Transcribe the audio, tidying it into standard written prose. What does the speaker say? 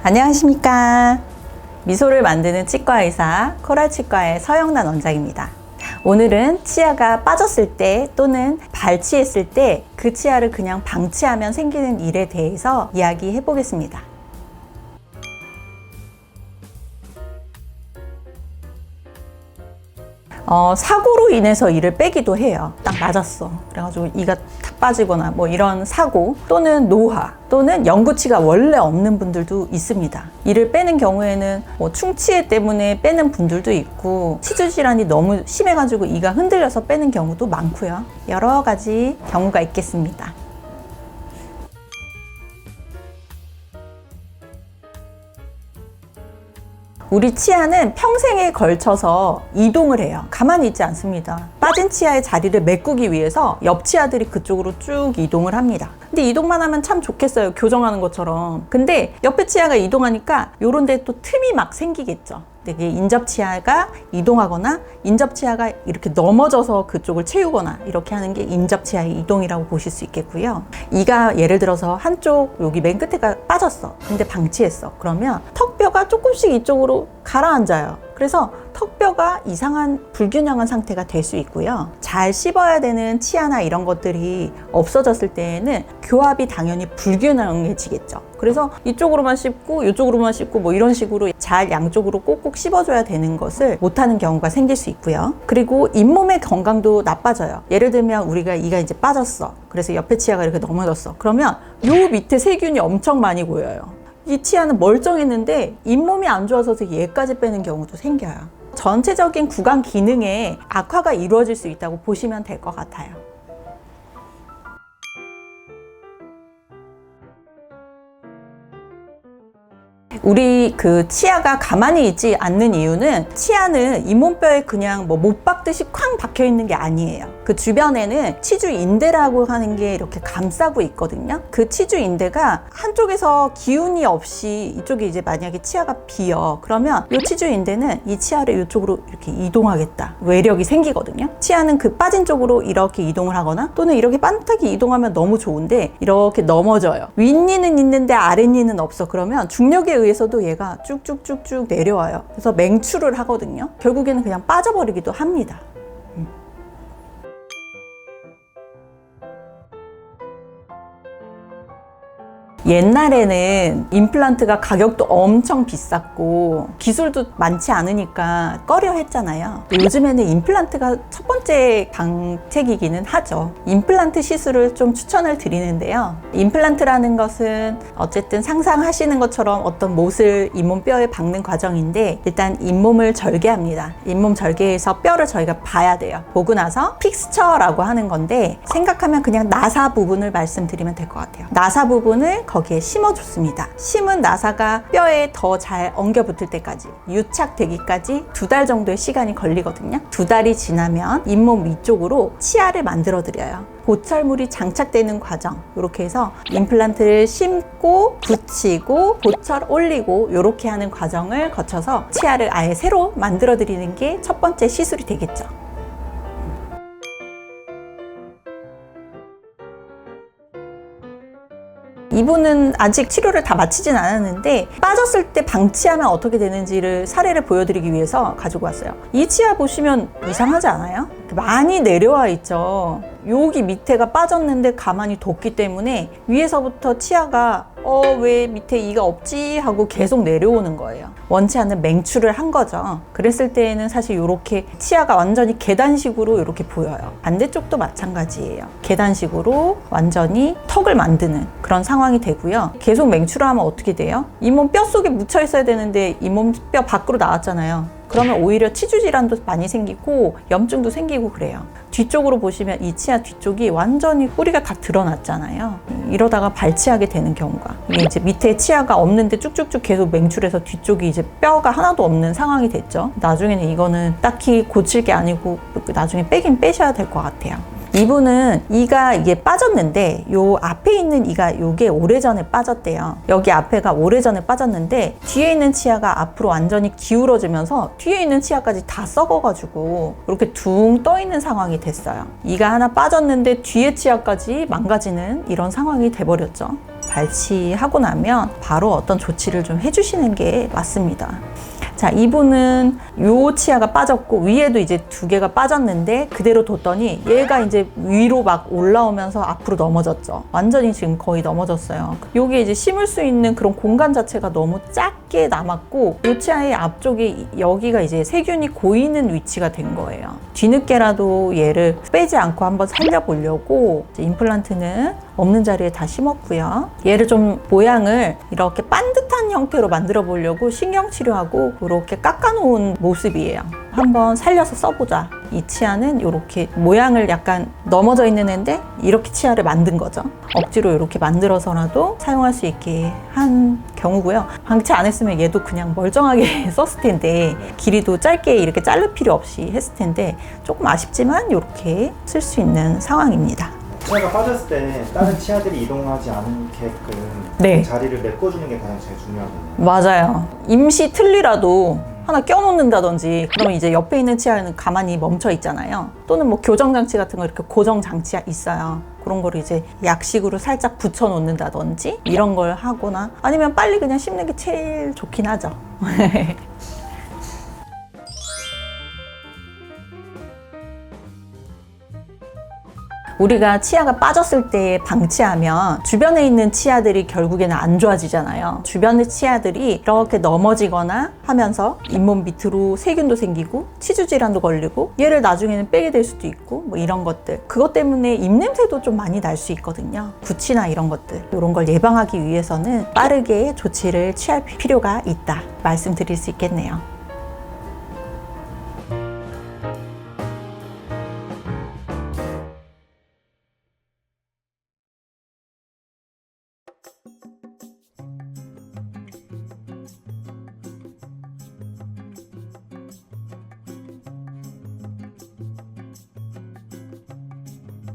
안녕하십니까. 미소를 만드는 치과의사 코랄치과의 서영란 원장입니다. 오늘은 치아가 빠졌을 때 또는 발치했을 때 그 치아를 그냥 방치하면 생기는 일에 대해서 이야기해 보겠습니다. 사고로 인해서 이를 빼기도 해요. 딱 맞았어. 그래가지고 이가 탁 빠지거나 뭐 이런 사고, 또는 노화, 또는 영구치가 원래 없는 분들도 있습니다. 이를 빼는 경우에는 뭐 충치해 때문에 빼는 분들도 있고, 치주 질환이 너무 심해가지고 이가 흔들려서 빼는 경우도 많고요. 여러 가지 경우가 있겠습니다. 우리 치아는 평생에 걸쳐서 이동을 해요. 가만히 있지 않습니다. 빠진 치아의 자리를 메꾸기 위해서 옆 치아들이 그쪽으로 쭉 이동을 합니다. 근데 이동만 하면 참 좋겠어요. 교정하는 것처럼. 근데 옆에 치아가 이동하니까 요런 데 또 틈이 막 생기겠죠. 이게 인접치아가 이동하거나 인접치아가 이렇게 넘어져서 그쪽을 채우거나 이렇게 하는 게 인접치아의 이동이라고 보실 수 있겠고요. 이가 예를 들어서 한쪽 여기 맨 끝에가 빠졌어. 근데 방치했어. 그러면 턱뼈가 조금씩 이쪽으로 가라앉아요. 그래서 턱뼈가 이상한 불균형한 상태가 될 수 있고요. 잘 씹어야 되는 치아나 이런 것들이 없어졌을 때에는 교합이 당연히 불균형해지겠죠. 그래서 이쪽으로만 씹고 이쪽으로만 씹고 뭐 이런 식으로 잘 양쪽으로 꼭꼭 씹어줘야 되는 것을 못하는 경우가 생길 수 있고요. 그리고 잇몸의 건강도 나빠져요. 예를 들면 우리가 이가 이제 빠졌어. 그래서 옆에 치아가 이렇게 넘어졌어. 그러면 요 밑에 세균이 엄청 많이 보여요. 이 치아는 멀쩡했는데 잇몸이 안 좋아서 얘까지 빼는 경우도 생겨요. 전체적인 구강 기능에 악화가 이루어질 수 있다고 보시면 될 것 같아요. 우리 그 치아가 가만히 있지 않는 이유는, 치아는 잇몸뼈에 그냥 뭐 못 박듯이 쾅 박혀 있는 게 아니에요. 그 주변에는 치주인대라고 하는 게 이렇게 감싸고 있거든요. 그 치주인대가 한쪽에서 기운이 없이 이쪽에 이제 만약에 치아가 비어, 그러면 이 치주인대는 이 치아를 이쪽으로 이렇게 이동하겠다, 외력이 생기거든요. 치아는 그 빠진 쪽으로 이렇게 이동을 하거나 또는 이렇게 반듯하게 이동하면 너무 좋은데 이렇게 넘어져요. 윗니는 있는데 아랫니는 없어. 그러면 중력에 의해서도 얘가 쭉쭉쭉쭉 내려와요. 그래서 맹추를 하거든요. 결국에는 그냥 빠져버리기도 합니다. 옛날에는 임플란트가 가격도 엄청 비쌌고 기술도 많지 않으니까 꺼려 했잖아요. 요즘에는 임플란트가 첫 번째 방책이기는 하죠. 임플란트 시술을 좀 추천을 드리는데요. 임플란트라는 것은 어쨌든 상상하시는 것처럼 어떤 못을 잇몸뼈에 박는 과정인데, 일단 잇몸을 절개합니다. 잇몸 절개해서 뼈를 저희가 봐야 돼요. 보고 나서 픽스처라고 하는 건데, 생각하면 그냥 나사 부분을 말씀드리면 될 것 같아요. 나사 부분을 거기에 심어줬습니다. 심은 나사가 뼈에 더 잘 엉겨 붙을 때까지, 유착되기까지 2달 정도의 시간이 걸리거든요. 2달이 지나면 잇몸 위쪽으로 치아를 만들어 드려요. 보철물이 장착되는 과정, 이렇게 해서 임플란트를 심고 붙이고 보철 올리고 이렇게 하는 과정을 거쳐서 치아를 아예 새로 만들어 드리는 게 첫 번째 시술이 되겠죠. 이분은 아직 치료를 다 마치진 않았는데 빠졌을 때 방치하면 어떻게 되는지를 사례를 보여드리기 위해서 가지고 왔어요. 이 치아 보시면 이상하지 않아요? 많이 내려와 있죠. 여기 밑에가 빠졌는데 가만히 뒀기 때문에 위에서부터 치아가 왜 밑에 이가 없지 하고 계속 내려오는 거예요. 원치 않는 맹추를 한 거죠. 그랬을 때에는 사실 이렇게 치아가 완전히 계단식으로 이렇게 보여요. 반대쪽도 마찬가지예요. 계단식으로 완전히 턱을 만드는 그런 상황이 되고요. 계속 맹추를 하면 어떻게 돼요? 잇몸 뼈 속에 묻혀 있어야 되는데 잇몸 뼈 밖으로 나왔잖아요. 그러면 오히려 치주 질환도 많이 생기고 염증도 생기고 그래요. 뒤쪽으로 보시면 이 치아 뒤쪽이 완전히 뿌리가 다 드러났잖아요. 이러다가 발치하게 되는 경우가, 이게 이제 밑에 치아가 없는데 쭉쭉쭉 계속 맹출해서 뒤쪽이 이제 뼈가 하나도 없는 상황이 됐죠. 나중에는 이거는 딱히 고칠 게 아니고 나중에 빼긴 빼셔야 될 것 같아요. 이분은 이가 이게 빠졌는데 요 앞에 있는 이가 요게 오래전에 빠졌대요. 여기 앞에가 오래전에 빠졌는데 뒤에 있는 치아가 앞으로 완전히 기울어지면서 뒤에 있는 치아까지 다 썩어가지고 이렇게 둥 떠 있는 상황이 됐어요. 이가 하나 빠졌는데 뒤에 치아까지 망가지는 이런 상황이 돼버렸죠. 발치하고 나면 바로 어떤 조치를 좀 해주시는 게 맞습니다. 자, 이분은 요 치아가 빠졌고 위에도 이제 2개가 빠졌는데 그대로 뒀더니 얘가 이제 위로 막 올라오면서 앞으로 넘어졌죠. 완전히 지금 거의 넘어졌어요. 여기에 이제 심을 수 있는 그런 공간 자체가 너무 작게 남았고 요 치아의 앞쪽에 여기가 이제 세균이 고이는 위치가 된 거예요. 뒤늦게라도 얘를 빼지 않고 한번 살려보려고 이제 임플란트는 없는 자리에 다 심었고요. 얘를 좀 모양을 이렇게 반듯한 형태로 만들어 보려고 신경치료하고 이렇게 깎아놓은 모습이에요. 한번 살려서 써보자. 이 치아는 이렇게 모양을 약간 넘어져 있는 애인데 이렇게 치아를 만든 거죠. 억지로 이렇게 만들어서라도 사용할 수 있게 한 경우고요. 방치 안 했으면 얘도 그냥 멀쩡하게 썼을 텐데 길이도 짧게 이렇게 자를 필요 없이 했을 텐데 조금 아쉽지만 이렇게 쓸 수 있는 상황입니다. 치아가 빠졌을 때 다른 치아들이 이동하지 않게끔 네. 자리를 메꿔주는 게 가장 제일 중요하거든요. 맞아요. 임시 틀니라도 하나 껴놓는다든지 그러면 이제 옆에 있는 치아는 가만히 멈춰 있잖아요. 또는 뭐 교정장치 같은 거 이렇게 고정장치가 있어요. 그런 거를 이제 약식으로 살짝 붙여 놓는다든지 이런 걸 하거나 아니면 빨리 그냥 심는 게 제일 좋긴 하죠. 우리가 치아가 빠졌을 때 방치하면 주변에 있는 치아들이 결국에는 안 좋아지잖아요. 주변의 치아들이 이렇게 넘어지거나 하면서 잇몸 밑으로 세균도 생기고 치주 질환도 걸리고 얘를 나중에는 빼게 될 수도 있고 뭐 이런 것들 그것 때문에 입냄새도 좀 많이 날 수 있거든요. 구취나 이런 것들 이런 걸 예방하기 위해서는 빠르게 조치를 취할 필요가 있다 말씀드릴 수 있겠네요.